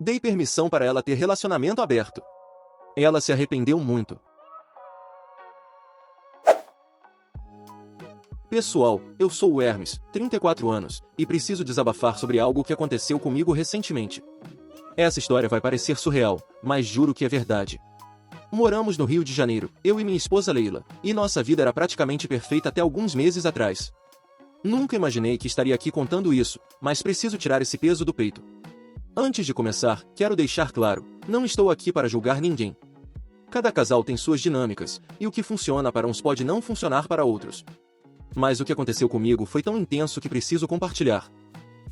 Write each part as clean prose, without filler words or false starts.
Dei permissão para ela ter relacionamento aberto. Ela se arrependeu muito. Pessoal, eu sou o Hermes, 34 anos, e preciso desabafar sobre algo que aconteceu comigo recentemente. Essa história vai parecer surreal, mas juro que é verdade. Moramos no Rio de Janeiro, eu e minha esposa Leila, e nossa vida era praticamente perfeita até alguns meses atrás. Nunca imaginei que estaria aqui contando isso, mas preciso tirar esse peso do peito. Antes de começar, quero deixar claro, não estou aqui para julgar ninguém. Cada casal tem suas dinâmicas, e o que funciona para uns pode não funcionar para outros. Mas o que aconteceu comigo foi tão intenso que preciso compartilhar.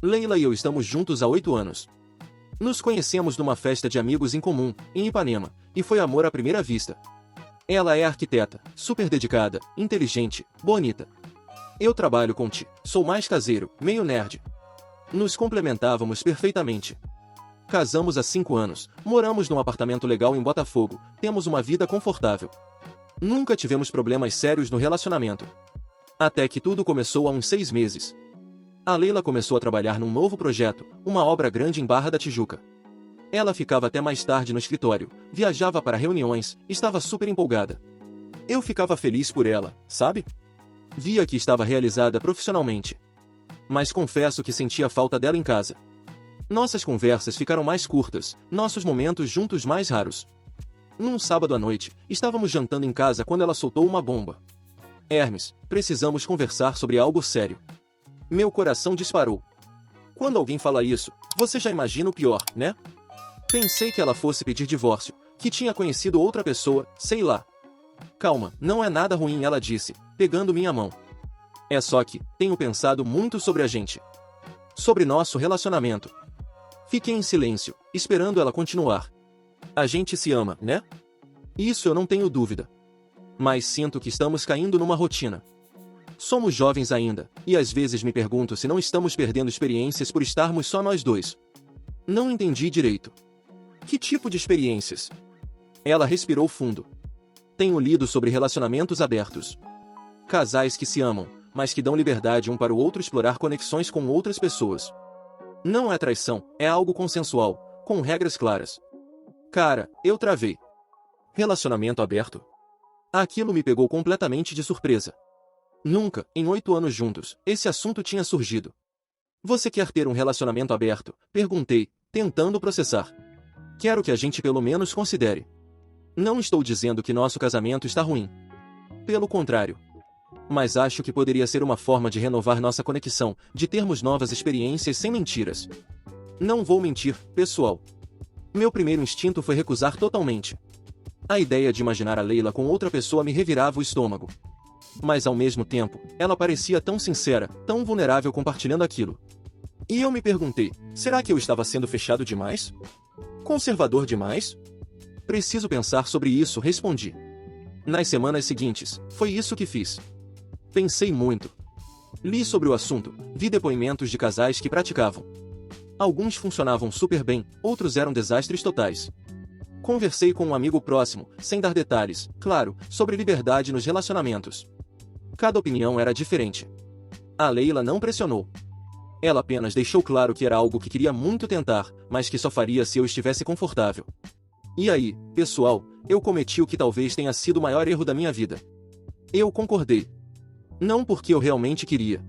Leila e eu estamos juntos há 8 anos. Nos conhecemos numa festa de amigos em comum, em Ipanema, e foi amor à primeira vista. Ela é arquiteta, super dedicada, inteligente, bonita. Eu trabalho com TI, sou mais caseiro, meio nerd. Nos complementávamos perfeitamente. Casamos há 5 anos, moramos num apartamento legal em Botafogo, temos uma vida confortável. Nunca tivemos problemas sérios no relacionamento. Até que tudo começou há uns 6 meses. A Leila começou a trabalhar num novo projeto, uma obra grande em Barra da Tijuca. Ela ficava até mais tarde no escritório, viajava para reuniões, estava super empolgada. Eu ficava feliz por ela, sabe? Via que estava realizada profissionalmente. Mas confesso que sentia falta dela em casa. Nossas conversas ficaram mais curtas, nossos momentos juntos mais raros. Num sábado à noite, estávamos jantando em casa quando ela soltou uma bomba. Hermes, precisamos conversar sobre algo sério. Meu coração disparou. Quando alguém fala isso, você já imagina o pior, né? Pensei que ela fosse pedir divórcio, que tinha conhecido outra pessoa, sei lá. Calma, não é nada ruim, ela disse, pegando minha mão. É só que, tenho pensado muito sobre a gente. Sobre nosso relacionamento. Fiquei em silêncio, esperando ela continuar. A gente se ama, né? Isso eu não tenho dúvida. Mas sinto que estamos caindo numa rotina. Somos jovens ainda, e às vezes me pergunto se não estamos perdendo experiências por estarmos só nós dois. Não entendi direito. Que tipo de experiências? Ela respirou fundo. Tenho lido sobre relacionamentos abertos. Casais que se amam, mas que dão liberdade um para o outro explorar conexões com outras pessoas. Não é traição, é algo consensual, com regras claras. Cara, eu travei. Relacionamento aberto? Aquilo me pegou completamente de surpresa. Nunca, em 8 anos juntos, esse assunto tinha surgido. Você quer ter um relacionamento aberto? Perguntei, tentando processar. Quero que a gente pelo menos considere. Não estou dizendo que nosso casamento está ruim. Pelo contrário. Mas acho que poderia ser uma forma de renovar nossa conexão, de termos novas experiências sem mentiras. Não vou mentir, pessoal. Meu primeiro instinto foi recusar totalmente. A ideia de imaginar a Leila com outra pessoa me revirava o estômago. Mas ao mesmo tempo, ela parecia tão sincera, tão vulnerável compartilhando aquilo. E eu me perguntei, será que eu estava sendo fechado demais? Conservador demais? Preciso pensar sobre isso, respondi. Nas semanas seguintes, foi isso que fiz. Pensei muito. Li sobre o assunto, vi depoimentos de casais que praticavam. Alguns funcionavam super bem, outros eram desastres totais. Conversei com um amigo próximo, sem dar detalhes, claro, sobre liberdade nos relacionamentos. Cada opinião era diferente. A Leila não pressionou. Ela apenas deixou claro que era algo que queria muito tentar, mas que só faria se eu estivesse confortável. E aí, pessoal, eu cometi o que talvez tenha sido o maior erro da minha vida. Eu concordei. Não porque eu realmente queria,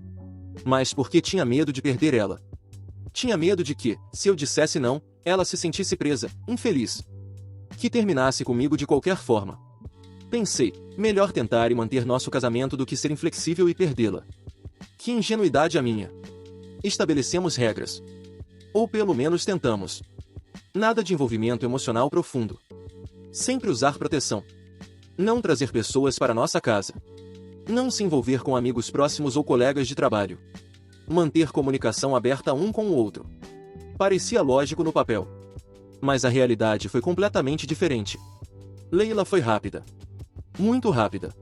mas porque tinha medo de perder ela. Tinha medo de que, se eu dissesse não, ela se sentisse presa, infeliz. Que terminasse comigo de qualquer forma. Pensei, melhor tentar e manter nosso casamento do que ser inflexível e perdê-la. Que ingenuidade a minha. Estabelecemos regras. Ou pelo menos tentamos. Nada de envolvimento emocional profundo. Sempre usar proteção. Não trazer pessoas para nossa casa. Não se envolver com amigos próximos ou colegas de trabalho. Manter comunicação aberta um com o outro. Parecia lógico no papel. Mas a realidade foi completamente diferente. Leila foi rápida. Muito rápida.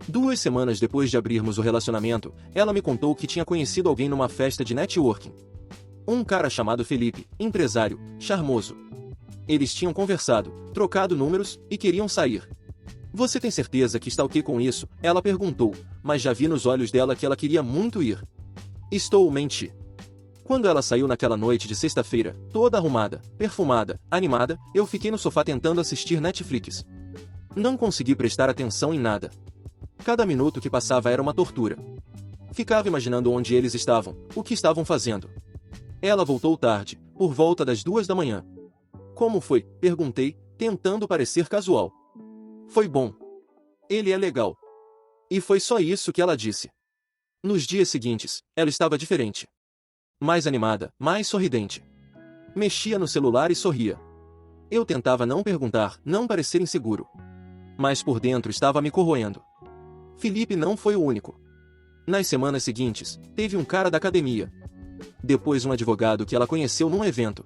2 semanas depois de abrirmos o relacionamento, ela me contou que tinha conhecido alguém numa festa de networking. Um cara chamado Felipe, empresário, charmoso. Eles tinham conversado, trocado números e queriam sair. Você tem certeza que está ok com isso? Ela perguntou, mas já vi nos olhos dela que ela queria muito ir. Estou, menti. Quando ela saiu naquela noite de sexta-feira, toda arrumada, perfumada, animada, eu fiquei no sofá tentando assistir Netflix. Não consegui prestar atenção em nada. Cada minuto que passava era uma tortura. Ficava imaginando onde eles estavam, o que estavam fazendo. Ela voltou tarde, por volta das 2 da manhã. Como foi? Perguntei, tentando parecer casual. Foi bom. Ele é legal. E foi só isso que ela disse. Nos dias seguintes, ela estava diferente. Mais animada, mais sorridente. Mexia no celular e sorria. Eu tentava não perguntar, não parecer inseguro. Mas por dentro estava me corroendo. Felipe não foi o único. Nas semanas seguintes, teve um cara da academia. Depois um advogado que ela conheceu num evento.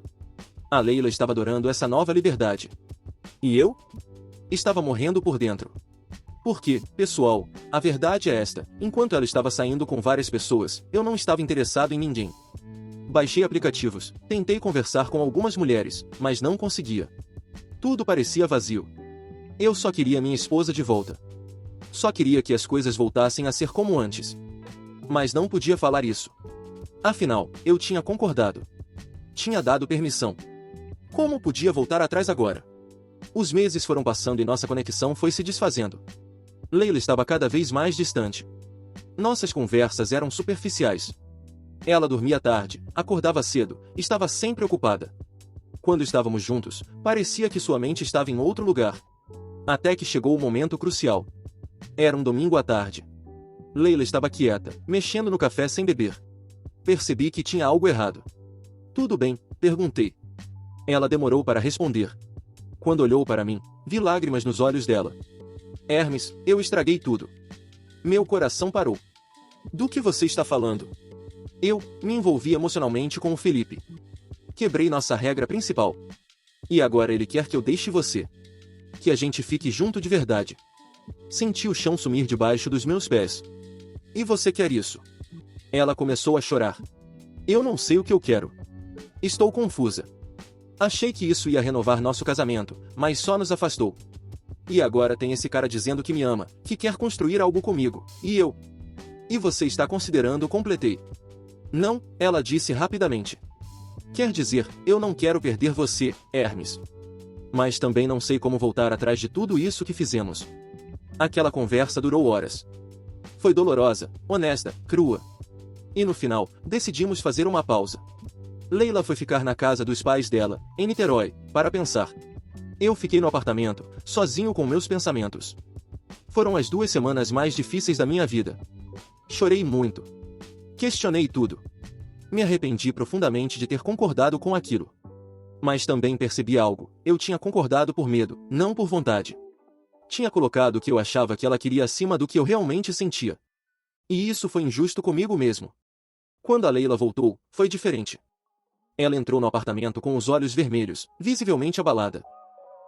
A Leila estava adorando essa nova liberdade. E eu? Estava morrendo por dentro. Porque, pessoal, a verdade é esta, enquanto ela estava saindo com várias pessoas, eu não estava interessado em ninguém. Baixei aplicativos, tentei conversar com algumas mulheres, mas não conseguia. Tudo parecia vazio. Eu só queria minha esposa de volta. Só queria que as coisas voltassem a ser como antes. Mas não podia falar isso. Afinal, eu tinha concordado. Tinha dado permissão. Como podia voltar atrás agora? Os meses foram passando e nossa conexão foi se desfazendo. Leila estava cada vez mais distante. Nossas conversas eram superficiais. Ela dormia tarde, acordava cedo, estava sempre ocupada. Quando estávamos juntos, parecia que sua mente estava em outro lugar. Até que chegou o momento crucial. Era um domingo à tarde. Leila estava quieta, mexendo no café sem beber. Percebi que tinha algo errado. Tudo bem? Perguntei. Ela demorou para responder. Quando olhou para mim, vi lágrimas nos olhos dela. Hermes, eu estraguei tudo. Meu coração parou. Do que você está falando? Eu me envolvi emocionalmente com o Felipe. Quebrei nossa regra principal. E agora ele quer que eu deixe você. Que a gente fique junto de verdade. Senti o chão sumir debaixo dos meus pés. E você quer isso? Ela começou a chorar. Eu não sei o que eu quero. Estou confusa. Achei que isso ia renovar nosso casamento, mas só nos afastou. E agora tem esse cara dizendo que me ama, que quer construir algo comigo, e eu. E você está considerando? Completei. Não, ela disse rapidamente. Quer dizer, eu não quero perder você, Hermes. Mas também não sei como voltar atrás de tudo isso que fizemos. Aquela conversa durou horas. Foi dolorosa, honesta, crua. E no final, decidimos fazer uma pausa. Leila foi ficar na casa dos pais dela, em Niterói, para pensar. Eu fiquei no apartamento, sozinho com meus pensamentos. Foram as 2 semanas mais difíceis da minha vida. Chorei muito. Questionei tudo. Me arrependi profundamente de ter concordado com aquilo. Mas também percebi algo, eu tinha concordado por medo, não por vontade. Tinha colocado o que eu achava que ela queria acima do que eu realmente sentia. E isso foi injusto comigo mesmo. Quando a Leila voltou, foi diferente. Ela entrou no apartamento com os olhos vermelhos, visivelmente abalada.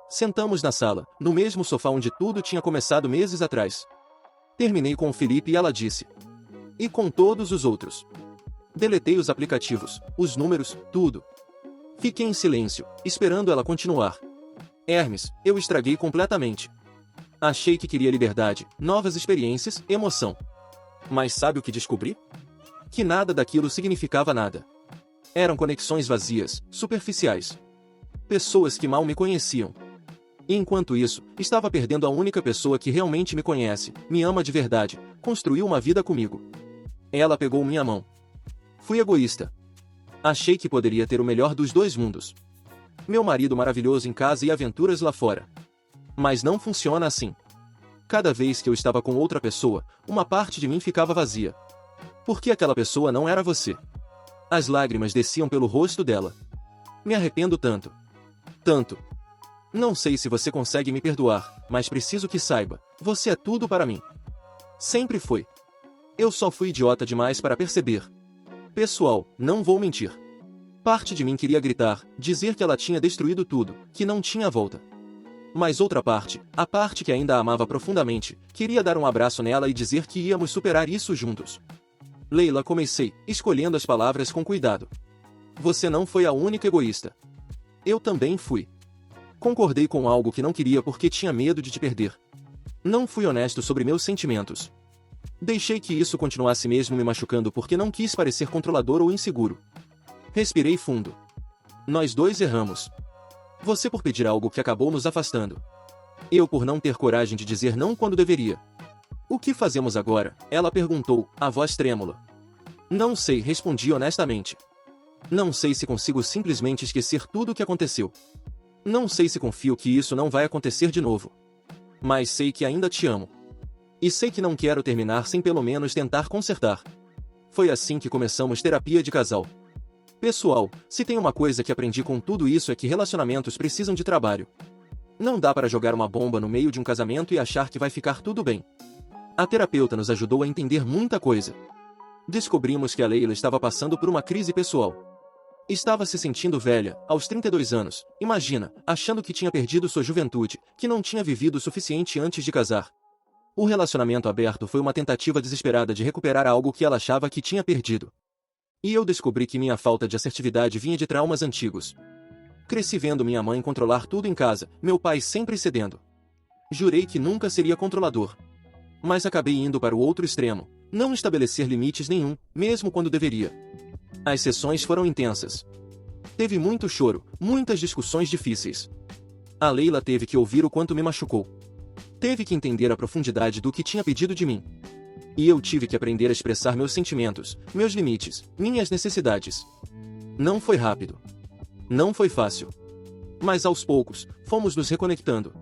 Sentamos na sala, no mesmo sofá onde tudo tinha começado meses atrás. Terminei com o Felipe e ela disse. E com todos os outros. Deletei os aplicativos, os números, tudo. Fiquei em silêncio, esperando ela continuar. Hermes, eu estraguei completamente. Achei que queria liberdade, novas experiências, emoção. Mas sabe o que descobri? Que nada daquilo significava nada. Eram conexões vazias, superficiais. Pessoas que mal me conheciam. E enquanto isso, estava perdendo a única pessoa que realmente me conhece, me ama de verdade, construiu uma vida comigo. Ela pegou minha mão. Fui egoísta. Achei que poderia ter o melhor dos 2 mundos. Meu marido maravilhoso em casa e aventuras lá fora. Mas não funciona assim. Cada vez que eu estava com outra pessoa, uma parte de mim ficava vazia. Porque aquela pessoa não era você. As lágrimas desciam pelo rosto dela. Me arrependo tanto. Tanto. Não sei se você consegue me perdoar, mas preciso que saiba, você é tudo para mim. Sempre foi. Eu só fui idiota demais para perceber. Pessoal, não vou mentir. Parte de mim queria gritar, dizer que ela tinha destruído tudo, que não tinha volta. Mas outra parte, a parte que ainda a amava profundamente, queria dar um abraço nela e dizer que íamos superar isso juntos. Leila, comecei, escolhendo as palavras com cuidado. Você não foi a única egoísta. Eu também fui. Concordei com algo que não queria porque tinha medo de te perder. Não fui honesto sobre meus sentimentos. Deixei que isso continuasse mesmo me machucando porque não quis parecer controlador ou inseguro. Respirei fundo. Nós dois erramos. Você por pedir algo que acabou nos afastando. Eu por não ter coragem de dizer não quando deveria. O que fazemos agora? Ela perguntou, a voz trêmula. Não sei, respondi honestamente. Não sei se consigo simplesmente esquecer tudo o que aconteceu. Não sei se confio que isso não vai acontecer de novo. Mas sei que ainda te amo. E sei que não quero terminar sem pelo menos tentar consertar. Foi assim que começamos terapia de casal. Pessoal, se tem uma coisa que aprendi com tudo isso é que relacionamentos precisam de trabalho. Não dá para jogar uma bomba no meio de um casamento e achar que vai ficar tudo bem. A terapeuta nos ajudou a entender muita coisa. Descobrimos que a Leila estava passando por uma crise pessoal. Estava se sentindo velha, aos 32 anos, imagina, achando que tinha perdido sua juventude, que não tinha vivido o suficiente antes de casar. O relacionamento aberto foi uma tentativa desesperada de recuperar algo que ela achava que tinha perdido. E eu descobri que minha falta de assertividade vinha de traumas antigos. Cresci vendo minha mãe controlar tudo em casa, meu pai sempre cedendo. Jurei que nunca seria controlador. Mas acabei indo para o outro extremo, não estabelecer limites nenhum, mesmo quando deveria. As sessões foram intensas. Teve muito choro, muitas discussões difíceis. A Leila teve que ouvir o quanto me machucou. Teve que entender a profundidade do que tinha pedido de mim. E eu tive que aprender a expressar meus sentimentos, meus limites, minhas necessidades. Não foi rápido. Não foi fácil. Mas aos poucos, fomos nos reconectando.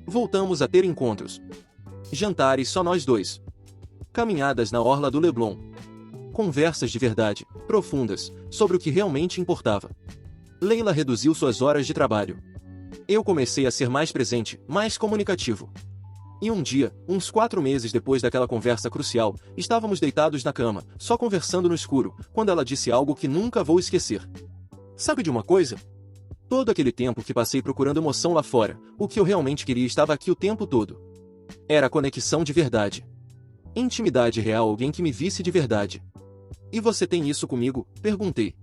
Voltamos a ter encontros. Jantares só nós dois. Caminhadas na orla do Leblon. Conversas de verdade, profundas, sobre o que realmente importava. Leila reduziu suas horas de trabalho. Eu comecei a ser mais presente, mais comunicativo. E um dia, uns 4 meses depois daquela conversa crucial, estávamos deitados na cama, só conversando no escuro, quando ela disse algo que nunca vou esquecer. Sabe de uma coisa? Todo aquele tempo que passei procurando emoção lá fora, o que eu realmente queria estava aqui o tempo todo. Era conexão de verdade. Intimidade real, alguém que me visse de verdade. E você tem isso comigo? Perguntei.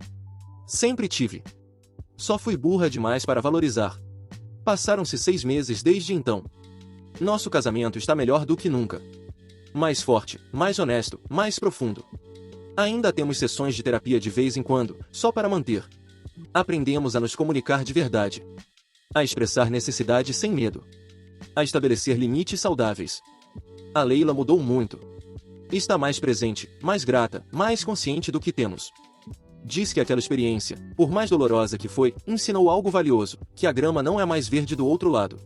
Sempre tive. Só fui burra demais para valorizar. Passaram-se 6 meses desde então. Nosso casamento está melhor do que nunca. Mais forte, mais honesto, mais profundo. Ainda temos sessões de terapia de vez em quando, só para manter. Aprendemos a nos comunicar de verdade. A expressar necessidade sem medo. A estabelecer limites saudáveis. A Leila mudou muito. Está mais presente, mais grata, mais consciente do que temos. Diz que aquela experiência, por mais dolorosa que foi, ensinou algo valioso, que a grama não é mais verde do outro lado.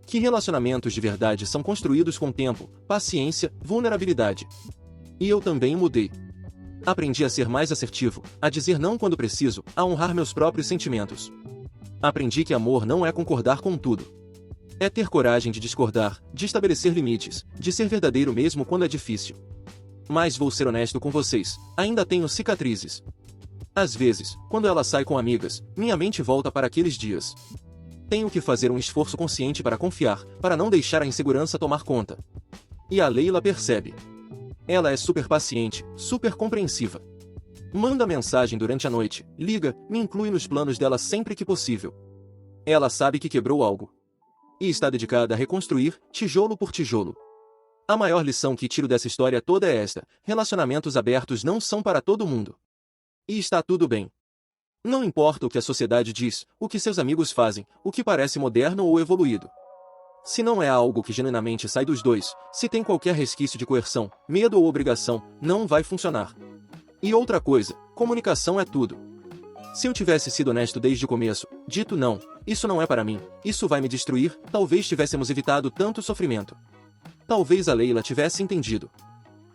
Que relacionamentos de verdade são construídos com tempo, paciência, vulnerabilidade. E eu também mudei. Aprendi a ser mais assertivo, a dizer não quando preciso, a honrar meus próprios sentimentos. Aprendi que amor não é concordar com tudo. É ter coragem de discordar, de estabelecer limites, de ser verdadeiro mesmo quando é difícil. Mas vou ser honesto com vocês, ainda tenho cicatrizes. Às vezes, quando ela sai com amigas, minha mente volta para aqueles dias. Tenho que fazer um esforço consciente para confiar, para não deixar a insegurança tomar conta. E a Leila percebe. Ela é super paciente, super compreensiva. Manda mensagem durante a noite, liga, me inclui nos planos dela sempre que possível. Ela sabe que quebrou algo. E está dedicada a reconstruir, tijolo por tijolo. A maior lição que tiro dessa história toda é esta: relacionamentos abertos não são para todo mundo. E está tudo bem. Não importa o que a sociedade diz, o que seus amigos fazem, o que parece moderno ou evoluído. Se não é algo que genuinamente sai dos dois, se tem qualquer resquício de coerção, medo ou obrigação, não vai funcionar. E outra coisa, comunicação é tudo. Se eu tivesse sido honesto desde o começo, dito não, isso não é para mim, isso vai me destruir, talvez tivéssemos evitado tanto sofrimento. Talvez a Leila tivesse entendido.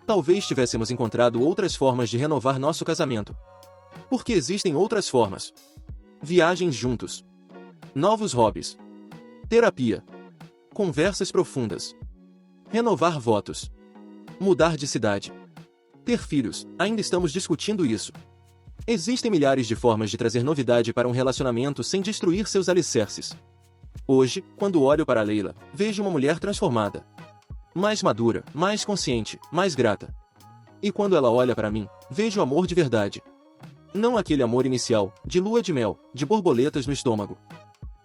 Talvez tivéssemos encontrado outras formas de renovar nosso casamento. Porque existem outras formas. Viagens juntos. Novos hobbies. Terapia. Conversas profundas. Renovar votos. Mudar de cidade. Ter filhos, ainda estamos discutindo isso. Existem milhares de formas de trazer novidade para um relacionamento sem destruir seus alicerces. Hoje, quando olho para Leila, vejo uma mulher transformada. Mais madura, mais consciente, mais grata. E quando ela olha para mim, vejo amor de verdade. Não aquele amor inicial, de lua de mel, de borboletas no estômago.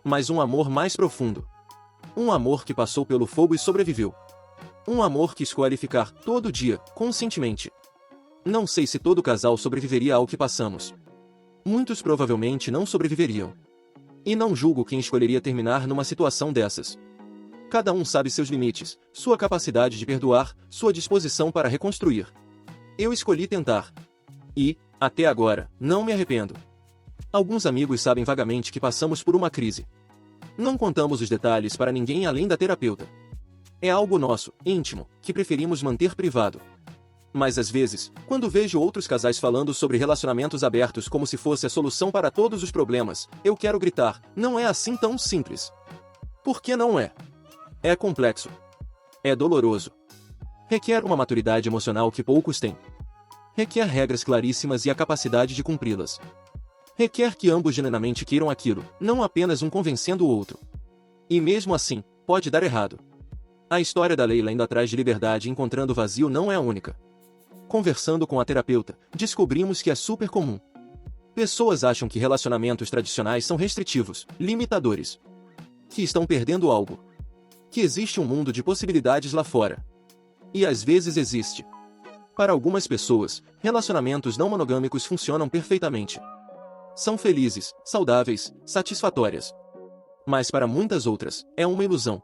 Mas um amor mais profundo. Um amor que passou pelo fogo e sobreviveu. Um amor que escolhe ficar, todo dia, conscientemente. Não sei se todo casal sobreviveria ao que passamos. Muitos provavelmente não sobreviveriam. E não julgo quem escolheria terminar numa situação dessas. Cada um sabe seus limites, sua capacidade de perdoar, sua disposição para reconstruir. Eu escolhi tentar. E, até agora, não me arrependo. Alguns amigos sabem vagamente que passamos por uma crise. Não contamos os detalhes para ninguém além da terapeuta. É algo nosso, íntimo, que preferimos manter privado. Mas às vezes, quando vejo outros casais falando sobre relacionamentos abertos como se fosse a solução para todos os problemas, eu quero gritar: não é assim tão simples. Por que não é? É complexo. É doloroso. Requer uma maturidade emocional que poucos têm. Requer regras claríssimas e a capacidade de cumpri-las. Requer que ambos genuinamente queiram aquilo, não apenas um convencendo o outro. E mesmo assim, pode dar errado. A história da Leila indo atrás de liberdade encontrando vazio não é a única. Conversando com a terapeuta, descobrimos que é super comum. Pessoas acham que relacionamentos tradicionais são restritivos, limitadores. Que estão perdendo algo. Que existe um mundo de possibilidades lá fora. E às vezes existe. Para algumas pessoas, relacionamentos não monogâmicos funcionam perfeitamente. São felizes, saudáveis, satisfatórias. Mas para muitas outras, é uma ilusão.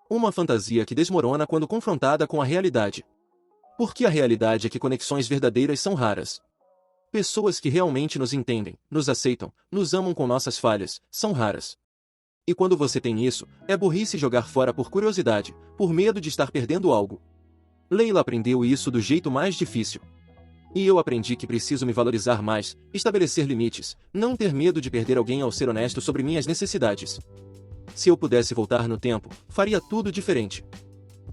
Uma fantasia que desmorona quando confrontada com a realidade. Porque a realidade é que conexões verdadeiras são raras. Pessoas que realmente nos entendem, nos aceitam, nos amam com nossas falhas, são raras. E quando você tem isso, é burrice jogar fora por curiosidade, por medo de estar perdendo algo. Leila aprendeu isso do jeito mais difícil. E eu aprendi que preciso me valorizar mais, estabelecer limites, não ter medo de perder alguém ao ser honesto sobre minhas necessidades. Se eu pudesse voltar no tempo, faria tudo diferente.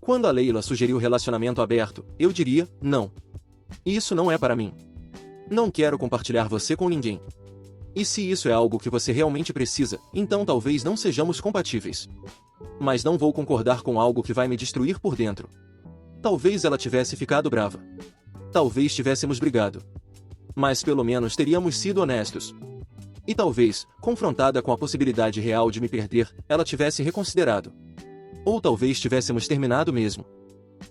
Quando a Leila sugeriu relacionamento aberto, eu diria: não. Isso não é para mim. Não quero compartilhar você com ninguém. E se isso é algo que você realmente precisa, então talvez não sejamos compatíveis. Mas não vou concordar com algo que vai me destruir por dentro. Talvez ela tivesse ficado brava. Talvez tivéssemos brigado. Mas pelo menos teríamos sido honestos. E talvez, confrontada com a possibilidade real de me perder, ela tivesse reconsiderado. Ou talvez tivéssemos terminado mesmo.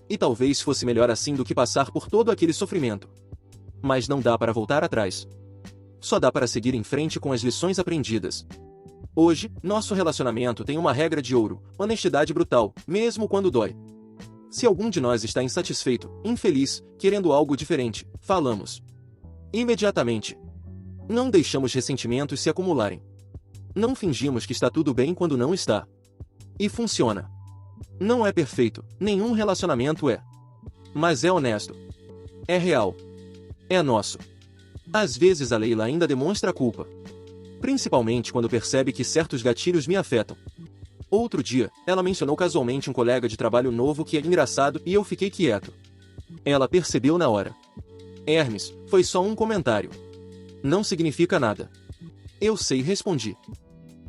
E talvez fosse melhor assim do que passar por todo aquele sofrimento. Mas não dá para voltar atrás. Só dá para seguir em frente com as lições aprendidas. Hoje, nosso relacionamento tem uma regra de ouro: honestidade brutal, mesmo quando dói. Se algum de nós está insatisfeito, infeliz, querendo algo diferente, falamos. Imediatamente. Não deixamos ressentimentos se acumularem. Não fingimos que está tudo bem quando não está. E funciona. Não é perfeito, nenhum relacionamento é. Mas é honesto. É real. É nosso. Às vezes a Leila ainda demonstra culpa. Principalmente quando percebe que certos gatilhos me afetam. Outro dia, ela mencionou casualmente um colega de trabalho novo que é engraçado e eu fiquei quieto. Ela percebeu na hora. Hermes, foi só um comentário. Não significa nada. Eu sei, respondi.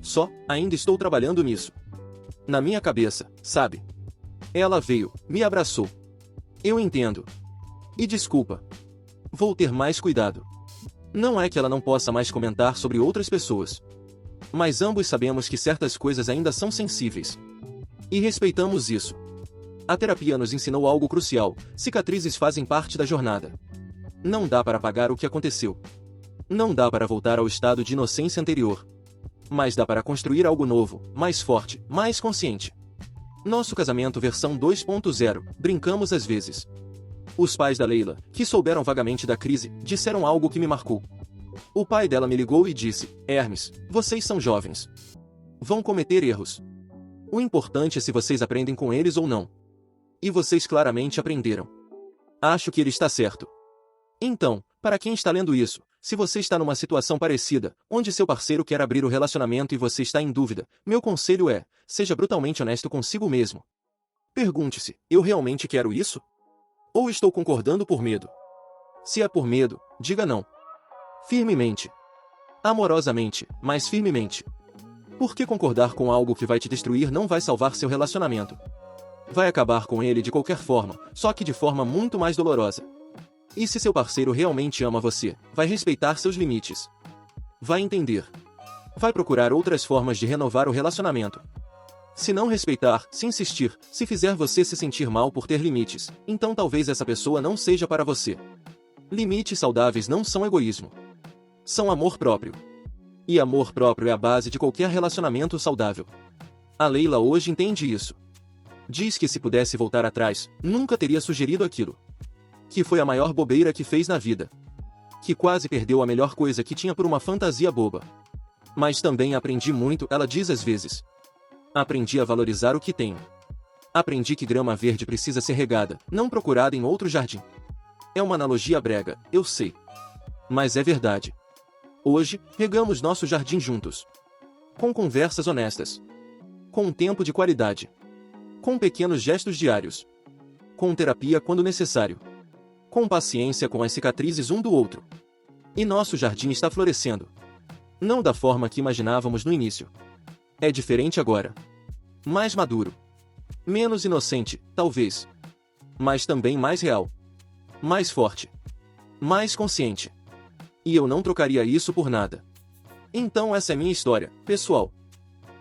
Só, ainda estou trabalhando nisso. Na minha cabeça, sabe? Ela veio, me abraçou. Eu entendo. E desculpa. Vou ter mais cuidado. Não é que ela não possa mais comentar sobre outras pessoas. Mas ambos sabemos que certas coisas ainda são sensíveis. E respeitamos isso. A terapia nos ensinou algo crucial: cicatrizes fazem parte da jornada. Não dá para apagar o que aconteceu. Não dá para voltar ao estado de inocência anterior. Mas dá para construir algo novo, mais forte, mais consciente. Nosso casamento versão 2.0, brincamos às vezes. Os pais da Leila, que souberam vagamente da crise, disseram algo que me marcou. O pai dela me ligou e disse: Hermes, vocês são jovens. Vão cometer erros. O importante é se vocês aprendem com eles ou não. E vocês claramente aprenderam. Acho que ele está certo. Então, para quem está lendo isso, se você está numa situação parecida, onde seu parceiro quer abrir o relacionamento e você está em dúvida, meu conselho é: seja brutalmente honesto consigo mesmo. Pergunte-se: eu realmente quero isso? Ou estou concordando por medo? Se é por medo, diga não. Firmemente. Amorosamente, mas firmemente. Porque concordar com algo que vai te destruir não vai salvar seu relacionamento. Vai acabar com ele de qualquer forma, só que de forma muito mais dolorosa. E se seu parceiro realmente ama você, vai respeitar seus limites. Vai entender. Vai procurar outras formas de renovar o relacionamento. Se não respeitar, se insistir, se fizer você se sentir mal por ter limites, então talvez essa pessoa não seja para você. Limites saudáveis não são egoísmo. são amor próprio. E amor próprio é a base de qualquer relacionamento saudável. A Leila hoje entende isso. Diz que se pudesse voltar atrás, nunca teria sugerido aquilo. Que foi a maior bobeira que fez na vida. Que quase perdeu a melhor coisa que tinha por uma fantasia boba. Mas também aprendi muito, ela diz às vezes. Aprendi a valorizar o que tenho. Aprendi que grama verde precisa ser regada, não procurada em outro jardim. É uma analogia brega, eu sei. Mas é verdade. Hoje, regamos nosso jardim juntos. Com conversas honestas. Com um tempo de qualidade. Com pequenos gestos diários. Com terapia quando necessário. Com paciência com as cicatrizes um do outro. E nosso jardim está florescendo. Não da forma que imaginávamos no início. É diferente agora. Mais maduro. Menos inocente, talvez. Mas também mais real. Mais forte. Mais consciente. E eu não trocaria isso por nada. Então essa é minha história, pessoal.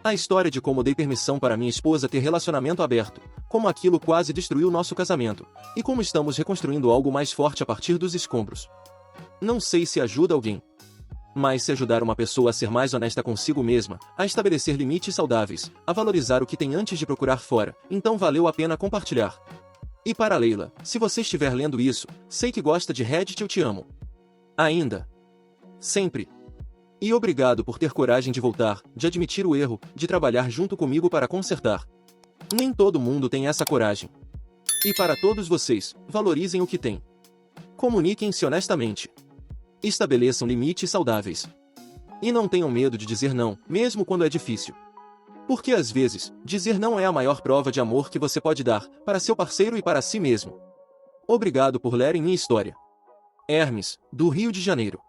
A história de como dei permissão para minha esposa ter relacionamento aberto, como aquilo quase destruiu nosso casamento, e como estamos reconstruindo algo mais forte a partir dos escombros. Não sei se ajuda alguém. Mas se ajudar uma pessoa a ser mais honesta consigo mesma, a estabelecer limites saudáveis, a valorizar o que tem antes de procurar fora, então valeu a pena compartilhar. E para a Leila, se você estiver lendo isso, sei que gosta de Reddit, eu te amo. Ainda. Sempre. E obrigado por ter coragem de voltar, de admitir o erro, de trabalhar junto comigo para consertar. Nem todo mundo tem essa coragem. E para todos vocês, valorizem o que têm. Comuniquem-se honestamente. Estabeleçam limites saudáveis. E não tenham medo de dizer não, mesmo quando é difícil. Porque às vezes, dizer não é a maior prova de amor que você pode dar, para seu parceiro e para si mesmo. Obrigado por lerem minha história. Hermes, do Rio de Janeiro.